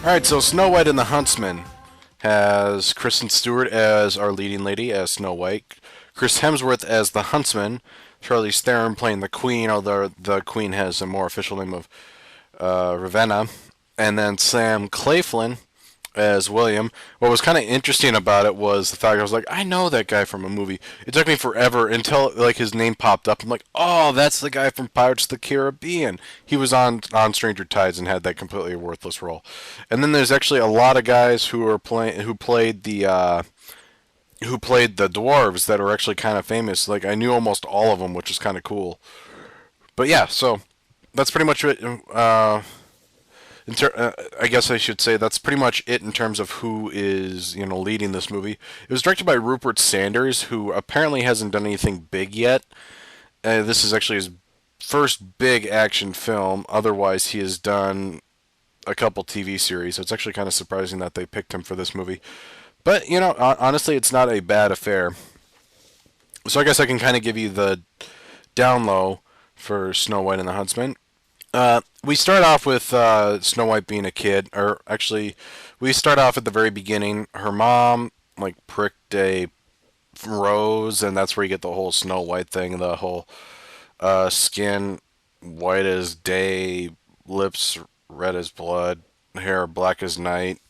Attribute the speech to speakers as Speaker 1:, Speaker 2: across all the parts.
Speaker 1: Alright, so Snow White and the Huntsman has Kristen Stewart as our leading lady, as Snow White, Chris Hemsworth as the Huntsman, Charlize Theron playing the Queen, although the Queen has a more official name of Ravenna, and then Sam Claflin as William. What was kind of interesting about it was the fact I was like, I know that guy from a movie. It took me forever until like his name popped up. I'm like, oh, that's the guy from Pirates of the Caribbean. He was on Stranger Tides and had that completely worthless role. And then there's actually a lot of guys who are playing who played the dwarves that are actually kind of famous. Like I knew almost all of them, which is kind of cool. But yeah, so that's pretty much it. I guess I should say that's pretty much it in terms of who is leading this movie. It was directed by Rupert Sanders, who apparently hasn't done anything big yet. This is actually his first big action film. Otherwise, he has done a couple TV series. So it's actually kind of surprising that they picked him for this movie. But honestly, it's not a bad affair. So I guess I can kind of give you the down low for Snow White and the Huntsman. We start off with Snow White being a kid, or actually, we start off at the very beginning. Her mom like pricked a rose, and that's where you get the whole Snow White thing. The whole skin white as day, lips red as blood, hair black as night.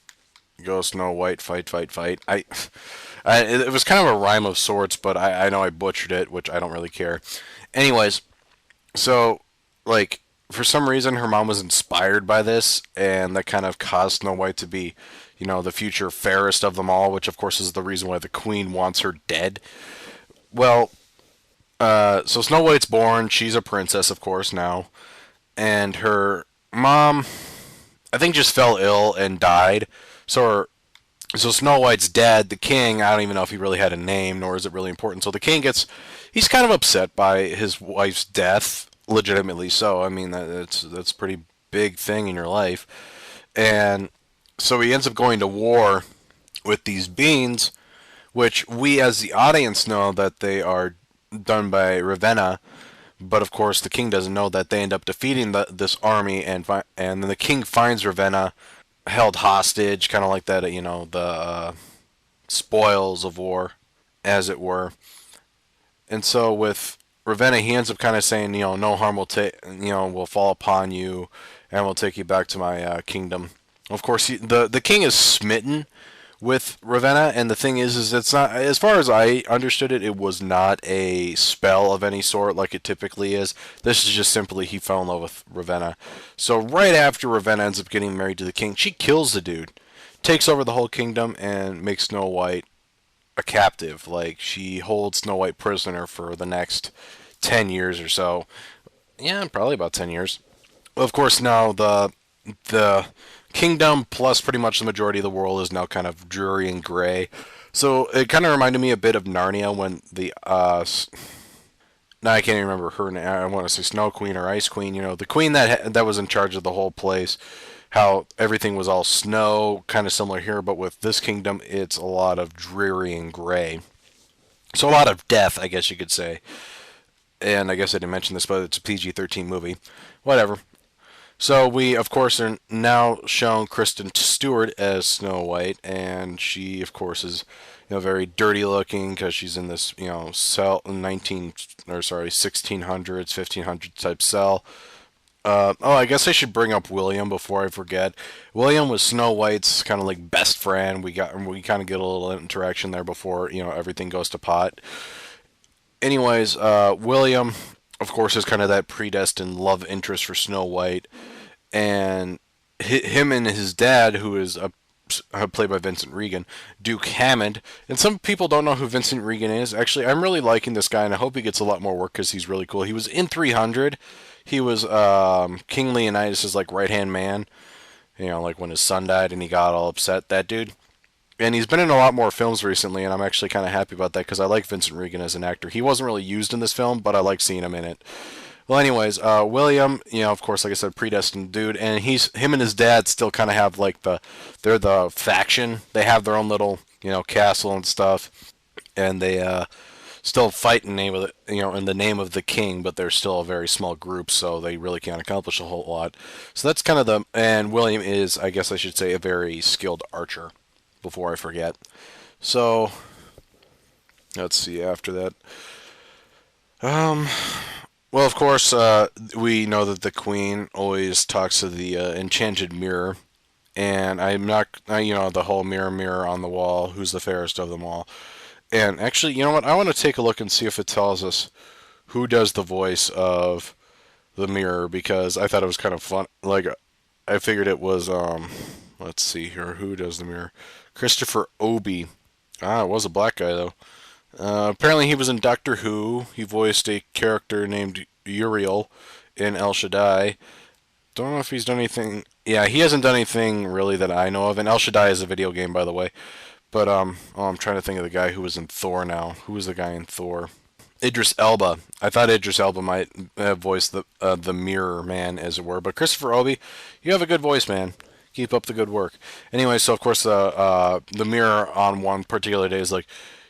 Speaker 1: Go Snow White, fight, fight, fight. It was kind of a rhyme of sorts, but I know I butchered it, which I don't really care. Anyways, so like for some reason her mom was inspired by this, and that kind of caused Snow White to be, the future fairest of them all, which of course is the reason why the queen wants her dead. Well, so Snow White's born. She's a princess, of course, now, and her mom, I think, just fell ill and died. So Snow White's dad, the king, I don't even know if he really had a name, nor is it really important. So the king he's kind of upset by his wife's death, legitimately so. I mean, that's a pretty big thing in your life. And so he ends up going to war with these beans, which we as the audience know that they are done by Ravenna, but of course the king doesn't know that they end up defeating this army, and then the king finds Ravenna held hostage, kind of like that, the spoils of war, as it were. And so with Ravenna, he ends up kind of saying, no harm will fall upon you, and will take you back to my kingdom. Of course, the king is smitten with Ravenna, and the thing is it's not, as far as I understood it, it was not a spell of any sort like it typically is. This is just simply he fell in love with Ravenna. So right after Ravenna ends up getting married to the king, she kills the dude, takes over the whole kingdom, and makes Snow White a captive. Like, she holds Snow White prisoner for the next 10 years or so. Yeah, probably about 10 years. Of course, now the kingdom plus pretty much the majority of the world is now kind of dreary and gray. So it kind of reminded me a bit of Narnia when the now I can't even remember her name. I want to say Snow Queen or Ice Queen. The queen that was in charge of the whole place. How everything was all snow, kind of similar here, but with this kingdom, it's a lot of dreary and gray. So a lot of death, I guess you could say. And I guess I didn't mention this, but it's a PG-13 movie. Whatever. So we, of course, are now shown Kristen Stewart as Snow White, and she, of course, is very dirty looking because she's in this cell 1600s 1500s type cell. I guess I should bring up William before I forget. William was Snow White's kind of like best friend. We kind of get a little interaction there before everything goes to pot. Anyways, William, of course, is kind of that predestined love interest for Snow White, and him and his dad, who is played by Vincent Regan, Duke Hammond. And some people don't know who Vincent Regan is. Actually, I'm really liking this guy, and I hope he gets a lot more work because he's really cool. He was in 300. He was King Leonidas' like right hand man. Like when his son died and he got all upset. That dude. And he's been in a lot more films recently, and I'm actually kind of happy about that because I like Vincent Regan as an actor. He wasn't really used in this film, but I like seeing him in it. Well, anyways, William, of course, like I said, predestined dude, and him and his dad still kind of have like they're the faction. They have their own little, castle and stuff, and they still fight in name of in the name of the king, but they're still a very small group, so they really can't accomplish a whole lot. So that's kind of the and William is, I guess I should say, a very skilled archer. Before I forget, so let's see after that. Um, well, of course, we know that the queen always talks to the enchanted mirror, and I'm not, the whole mirror, mirror on the wall, who's the fairest of them all. And actually, you know what? I want to take a look and see if it tells us who does the voice of the mirror because I thought it was kind of fun. Like, I figured it was, let's see here, who does the mirror? Christopher Obi. Ah, it was a black guy though. Apparently, he was in Doctor Who. He voiced a character named Uriel in El Shaddai. Don't know if he's done anything. Yeah, he hasn't done anything really that I know of. And El Shaddai is a video game, by the way. But I'm trying to think of the guy who was in Thor now. Who was the guy in Thor? Idris Elba. I thought Idris Elba might voice the Mirror Man, as it were. But Christopher Obi, you have a good voice, man. Keep up the good work. Anyway, so of course the mirror on one particular day is like,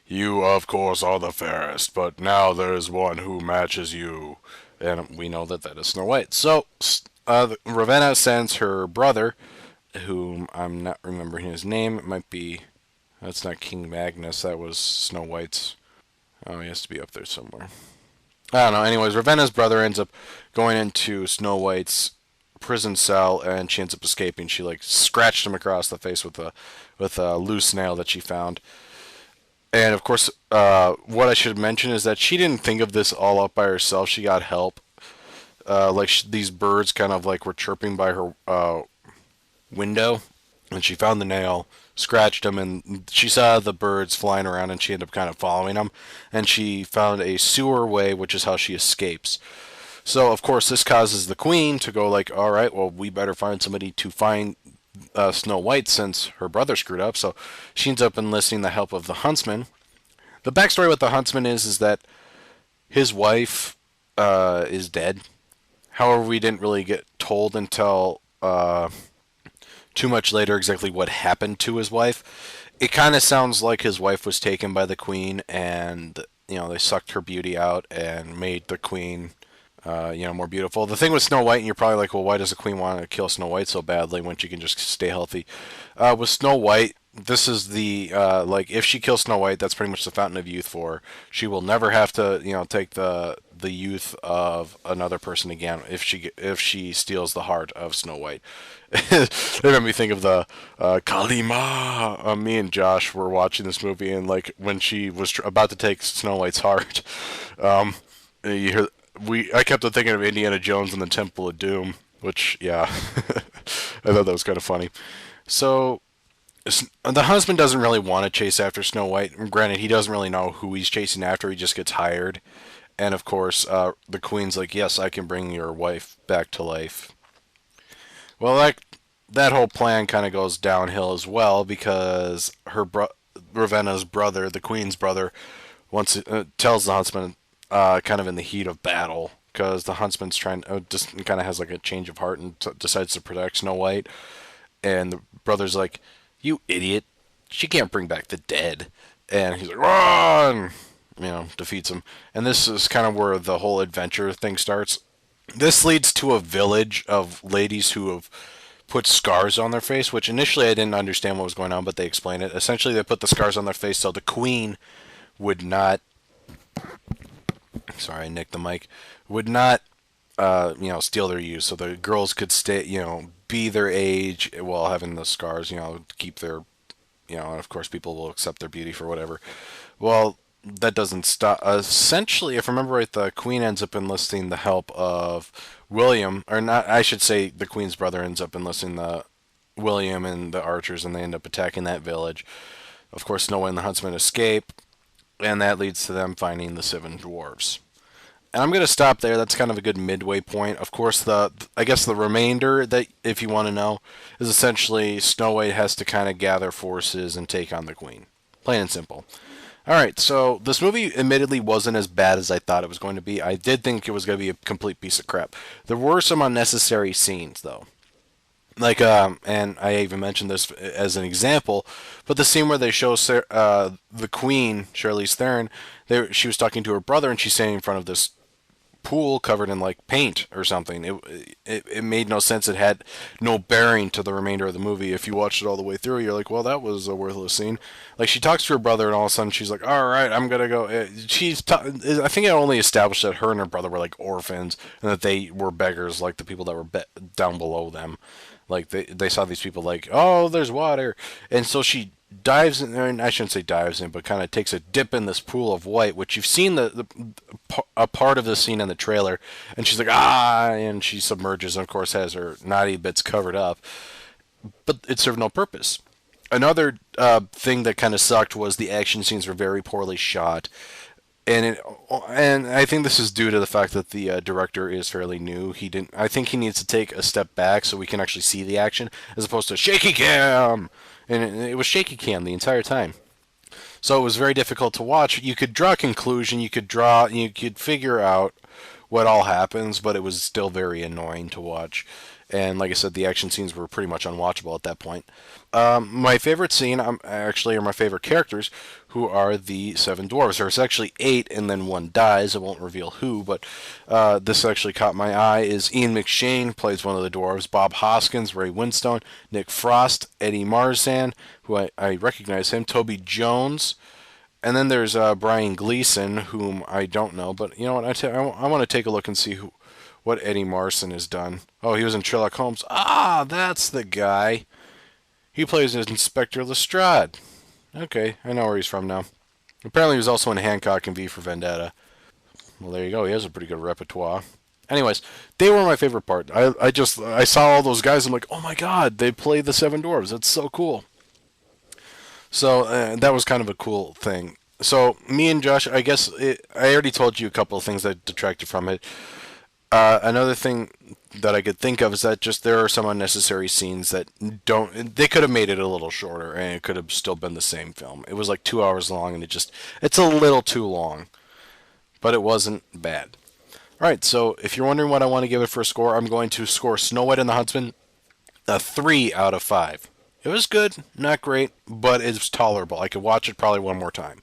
Speaker 1: you of course are the fairest, but now there is one who matches you, and we know that that is Snow White. So Ravenna sends her brother, whom I'm not remembering his name. It might be that's not King Magnus. That was Snow White's. Oh, he has to be up there somewhere. I don't know. Anyways, Ravenna's brother ends up going into Snow White's prison cell, and she ends up escaping. She like scratched him across the face with a loose nail that she found. And of course, what I should mention is that she didn't think of this all up by herself. She got help. These birds kind of like were chirping by her window, and she found the nail, scratched them, and she saw the birds flying around, and she ended up kind of following them, and she found a sewer way, which is how she escapes. So of course this causes the queen to go like, all right, well we better find somebody to find Snow White since her brother screwed up. So she ends up enlisting the help of the Huntsman. The backstory with the Huntsman is that his wife is dead. However, we didn't really get told until too much later exactly what happened to his wife. It kind of sounds like his wife was taken by the queen, and they sucked her beauty out and made the queen more beautiful. The thing with Snow White, and you're probably like, well, why does the queen want to kill Snow White so badly when she can just stay healthy? With Snow White, this is the if she kills Snow White, that's pretty much the fountain of youth for her. She will never have to take the youth of another person again if she steals the heart of Snow White. It made me think of the Kalima. Me and Josh were watching this movie, and like when she was about to take Snow White's heart, you hear I kept on thinking of Indiana Jones and the Temple of Doom, which yeah, I thought that was kind of funny. So the husband doesn't really want to chase after Snow White. Granted, he doesn't really know who he's chasing after. He just gets hired. And of course, the queen's like, yes, I can bring your wife back to life. Well, that whole plan kind of goes downhill as well because Ravenna's brother, the queen's brother, tells the huntsman kind of in the heat of battle because the huntsman's trying just kind of has like a change of heart and decides to protect Snow White. And the brother's like, you idiot, she can't bring back the dead. And he's like, run! Defeats him. And this is kind of where the whole adventure thing starts. This leads to a village of ladies who have put scars on their face, which initially I didn't understand what was going on, but they explain it. Essentially, they put the scars on their face so the queen would not. Sorry, I nicked the mic. Would not, steal their youth, so the girls could stay, be their age while having the scars, keep their, and of course people will accept their beauty for whatever. Well, that doesn't stop. Essentially, if I remember right, the queen ends up enlisting the help of William, or not. I should say the queen's brother ends up enlisting the William and the archers, and they end up attacking that village. Of course, Snow White and the Huntsman escape, and that leads to them finding the seven dwarves. And I'm going to stop there. That's kind of a good midway point. Of course, I guess the remainder, that if you want to know, is essentially Snow White has to kind of gather forces and take on the queen. Plain and simple. All right, so this movie admittedly wasn't as bad as I thought it was going to be. I did think it was going to be a complete piece of crap. There were some unnecessary scenes, though. Like, and I even mentioned this as an example, but the scene where they show the Queen, Charlize Theron, she was talking to her brother, and she's standing in front of this pool covered in like paint or something. It made no sense. It had no bearing to the remainder of the movie. If you watched it all the way through, you're like, well, that was a worthless scene. Like she talks to her brother, and all of a sudden she's like, all right, I'm gonna go. I think it only established that her and her brother were like orphans, and that they were beggars, like the people that were down below them. Like they saw these people like, oh, there's water, and so she dives in there, and I shouldn't say dives in, but kind of takes a dip in this pool of white, which you've seen a part of the scene in the trailer, and she's like, ah, and she submerges, and of course has her naughty bits covered up, but it served no purpose. Another thing that kind of sucked was the action scenes were very poorly shot, and and I think this is due to the fact that the director is fairly new. He didn't. I think he needs to take a step back so we can actually see the action, as opposed to shaky cam, and it was shaky cam the entire time. So it was very difficult to watch. You could draw a conclusion, you could figure out what all happens, but it was still very annoying to watch. And like I said, the action scenes were pretty much unwatchable at that point. My favorite scene, actually, are my favorite characters, who are the seven dwarves. There's actually eight, and then one dies. I won't reveal who, but this actually caught my eye. Is Ian McShane plays one of the dwarves, Bob Hoskins, Ray Winstone, Nick Frost, Eddie Marzan, who I recognize him, Toby Jones, and then there's Brian Gleason, whom I don't know, but you know what? I want to take a look and see what Eddie Marson has done. Oh, he was in Sherlock Holmes. Ah, that's the guy. He plays Inspector Lestrade. Okay, I know where he's from now. Apparently, he was also in Hancock and V for Vendetta. Well, there you go. He has a pretty good repertoire. Anyways, they were my favorite part. I saw all those guys. I'm like, oh my god, they play the Seven Dwarves. That's so cool. So that was kind of a cool thing. So me and Josh, I already told you a couple of things that detracted from it. Another thing that I could think of is that just there are some unnecessary scenes that don't. They could have made it a little shorter, and it could have still been the same film. It was like 2 hours long, and it's a little too long, but it wasn't bad. All right, so if you're wondering what I want to give it for a score, I'm going to score Snow White and the Huntsman a 3 out of 5. It was good, not great, but it's tolerable. I could watch it probably one more time.